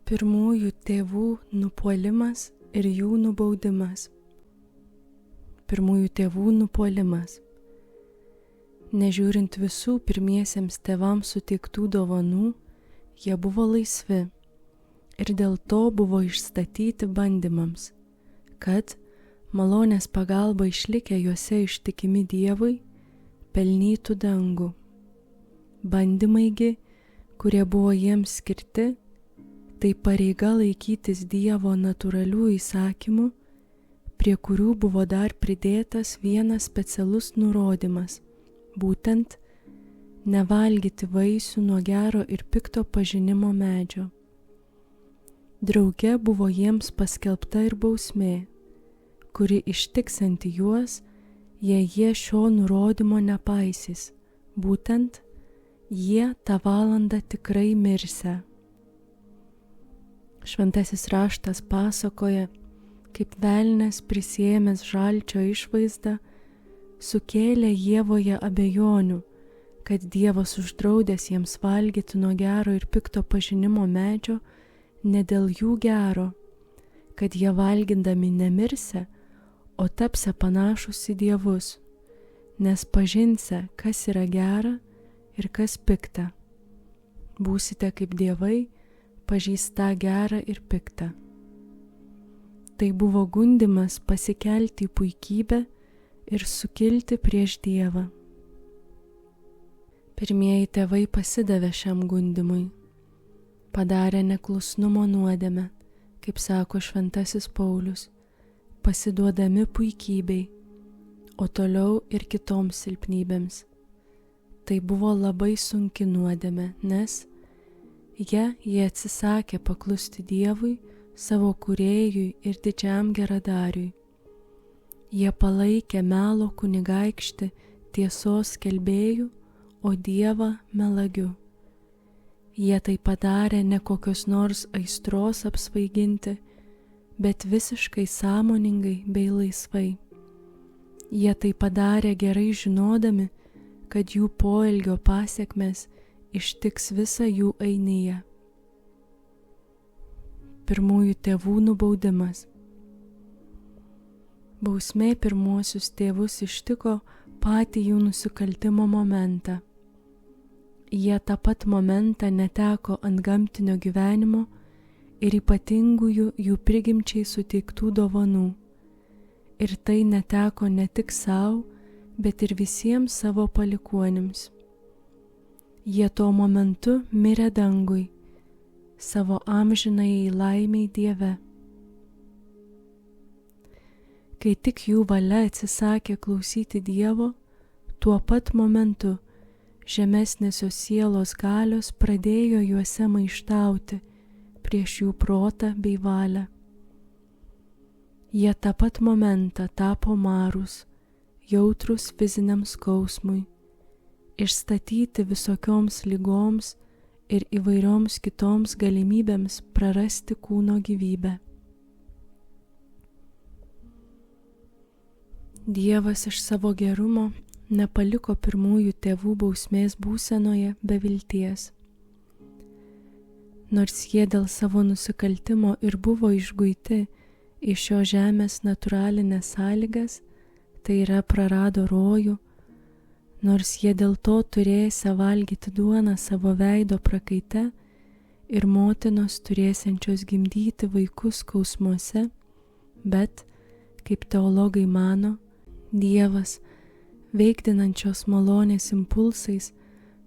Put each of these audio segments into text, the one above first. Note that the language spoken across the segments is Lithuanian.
Pirmųjų tėvų nupuolimas ir jų nubaudimas. Pirmųjų tėvų nupuolimas. Nežiūrint visų pirmiesiems tėvams suteiktų dovanų, jie buvo laisvi ir dėl to buvo išstatyti bandymams, kad, malonės pagalba išlikę juose ištikimi Dievui, pelnytų dangų. Bandymaigi, kurie buvo jiems skirti, tai pareiga laikytis Dievo natūralių įsakymų, prie kurių buvo dar pridėtas vienas specialus nurodymas, būtent nevalgyti vaisių nuo gero ir pikto pažinimo medžio. Drauge buvo jiems paskelbta ir bausmė, kuri ištiksianti juos, jei jie šio nurodymo nepaisys, būtent jie tą valandą tikrai mirsią. Šventasis raštas pasakoja, kaip velnias prisiėmęs žalčio išvaizdą, sukėlė Ievoje abejonių, kad Dievas uždraudęs jiems valgyti nuo gero ir pikto pažinimo medžio ne dėl jų gero, kad jie valgindami nemirse, o tapse panašus į dievus, nes pažinse, kas yra gera ir kas pikta. Būsite kaip dievai, pažįstą gerą ir piktą. Tai buvo gundymas pasikelti į puikybę ir sukilti prieš Dievą. Pirmieji tėvai pasidavė šiam gundymui, padarė neklusnumo nuodėmę, kaip sako šventasis Paulius, pasiduodami puikybei, o toliau ir kitoms silpnybėms. Tai buvo labai sunki nuodėmė, nes jie atsisakė paklusti Dievui, savo kūrėjui ir didžiam geradariui. Jie palaikė melo kunigaikštį tiesos skelbėjų, o Dievą melagiu. Jie tai padarė ne kokios nors aistros apsvaiginti, bet visiškai sąmoningai bei laisvai. Jie tai padarė gerai žinodami, kad jų poelgio pasekmės ištiks visą jų ainiją. Pirmųjų tėvų nubaudimas. Bausmė pirmuosius tėvus ištiko patį jų nusikaltimo momentą. Jie tą pat momentą neteko antgamtinio gyvenimo ir ypatingųjų jų prigimčiai suteiktų dovanų. Ir tai neteko ne tik savo, bet ir visiems savo palikuonims. Jie tuo momentu mirė dangui, savo amžinai laimei Dieve. Kai tik jų valia atsisakė klausyti Dievo, tuo pat momentu žemesnėsios sielos galios pradėjo juose maištauti prieš jų protą bei valią. Jie tą pat momentą tapo marūs, jautrus fiziniam skausmui, išstatyti visokioms ligoms ir įvairioms kitoms galimybėms prarasti kūno gyvybę. Dievas iš savo gerumo nepaliko pirmųjų tėvų bausmės būsenoje be vilties. Nors jie dėl savo nusikaltimo ir buvo išguiti į šio žemės natūralinės sąlygas, tai yra prarado rojų, nors jie dėl to turėsią valgyti duoną savo veido prakaite ir motinos turėsiančios gimdyti vaikus skausmuose, bet, kaip teologai mano, Dievas, veikdinančios malonės impulsais,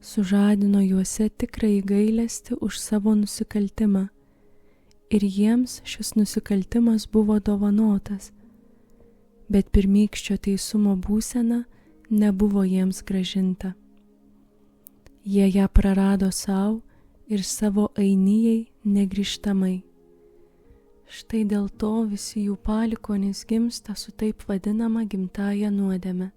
sužadino juose tikrąjį gailestį už savo nusikaltimą, ir jiems šis nusikaltimas buvo dovanotas, bet pirmykščio teisumo būsena nebuvo jiems gražinta. Jie ją prarado savo ir savo ainijai negrįžtamai. Štai dėl to visi jų palikuonys gimsta su taip vadinama gimtąja nuodėme.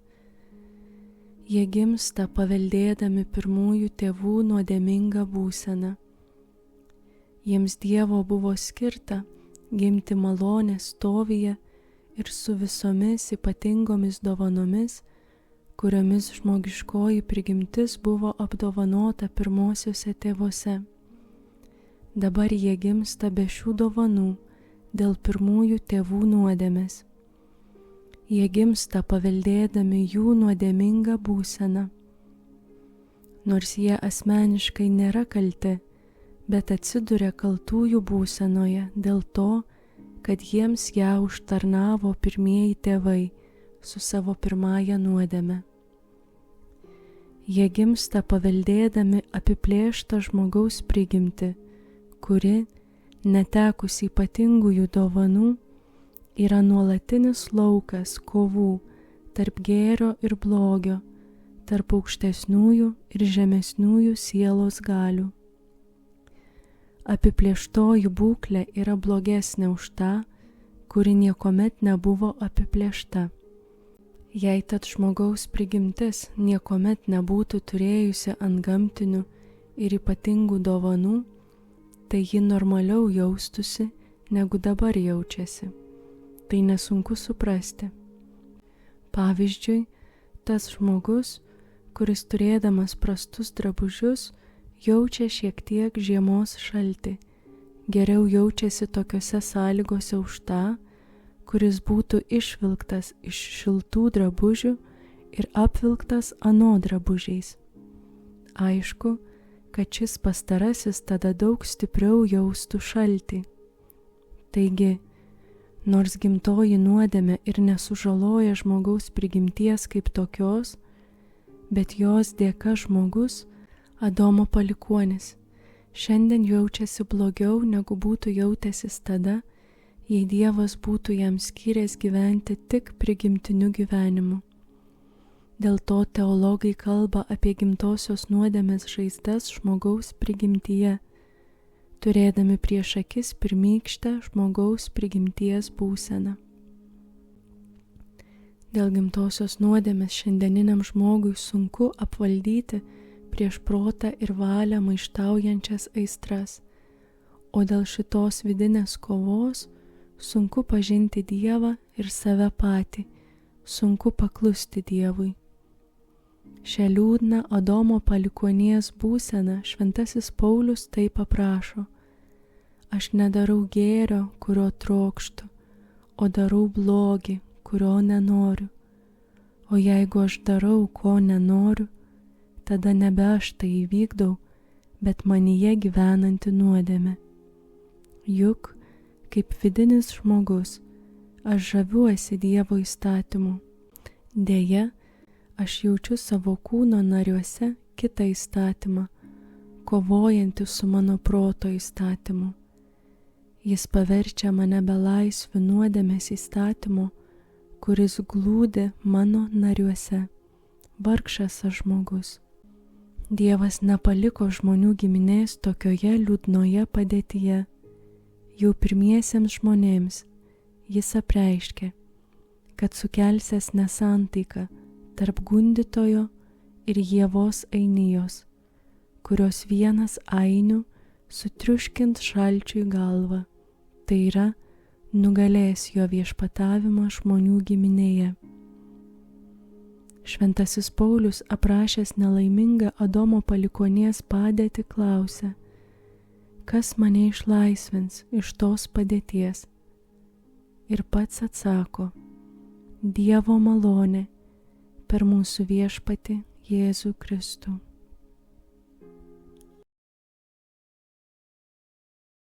Jie gimsta paveldėdami pirmųjų tėvų nuodėmingą būseną. Jiems Dievo buvo skirta gimti malonės stovyje ir su visomis ypatingomis dovanomis, kuriomis žmogiškoji prigimtis buvo apdovanota pirmosiuose tėvuose. Dabar jie gimsta be šių dovanų dėl pirmųjų tėvų nuodėmės. Jie gimsta paveldėdami jų nuodėmingą būseną. Nors jie asmeniškai nėra kalti, bet atsiduria kaltųjų būsenoje dėl to, kad jiems ją užtarnavo pirmieji tėvai su savo pirmąja nuodėme. Jie gimsta paveldėdami apiplėštą žmogaus prigimtį, kuri, netekus ypatingųjų dovanų, yra nuolatinis laukas kovų tarp gėrio ir blogio, tarp aukštesniųjų ir žemesniųjų sielos galių. Apiplėštoji būklė yra blogesnė už tą, kuri niekuomet nebuvo apiplėšta. Jei tad žmogaus prigimtis niekuomet nebūtų turėjusi antgamtinių ir ypatingų dovanų, tai ji normaliau jaustųsi, negu dabar jaučiasi. Tai nesunku suprasti. Pavyzdžiui, tas žmogus, kuris turėdamas prastus drabužius, jaučia šiek tiek žiemos šaltį, geriau jaučiasi tokiose sąlygose už tą, kuris būtų išvilktas iš šiltų drabužių ir apvilktas ano drabužiais. Aišku, kad šis pastarasis tada daug stipriau jaustų šaltį. Taigi, nors gimtoji nuodėmė ir nesužaloja žmogaus prigimties kaip tokios, bet jos dėka žmogus, Adomo palikuonis, šiandien jaučiasi blogiau negu būtų jautęsis tada, jei Dievas būtų jam skyręs gyventi tik prigimtiniu gyvenimu. Dėl to teologai kalba apie gimtosios nuodėmės žaizdas žmogaus prigimtyje, turėdami prieš akis pirmykštę žmogaus prigimties būseną. Dėl gimtosios nuodėmės šiandieniniam žmogui sunku apvaldyti prieš protą ir valią maištaujančias aistras, o dėl šitos vidinės kovos sunku pažinti Dievą ir save patį, sunku paklusti Dievui. Šią liūdną Adomo palikuonies būseną šventasis Paulius taip aprašo: aš nedarau gėrio, kurio trokštu, o darau blogį, kurio nenoriu. O jeigu aš darau, ko nenoriu, tada nebe aš tai įvykdau, bet manyje gyvenanti nuodėmė. Juk, kaip vidinis žmogus, aš žaviuosi Dievo įstatymu. Deja, aš jaučiu savo kūno nariuose kitą įstatymą, kovojantį su mano proto įstatymu. Jis paverčia mane belaisviu nuodėmės įstatymu, kuris glūdi mano nariuose. Vargšas aš žmogus. Dievas nepaliko žmonių giminės tokioje liūdnoje padėtyje. Jau pirmiesiems žmonėms jis apreiškė, kad sukelsiąs nesantaiką tarp gundytojo ir Ievos ainijos, kurios vienas ainių sutriuškint šalčiui galvą, tai yra, nugalės jo viešpatavimą žmonių giminėje. Šventasis Paulius, aprašęs nelaimingą Adomo palikuonies padėtį, klausia: kas mane išlaisvins iš tos padėties? Ir pats atsako: Dievo malonė per mūsų viešpatį Jėzų Kristų.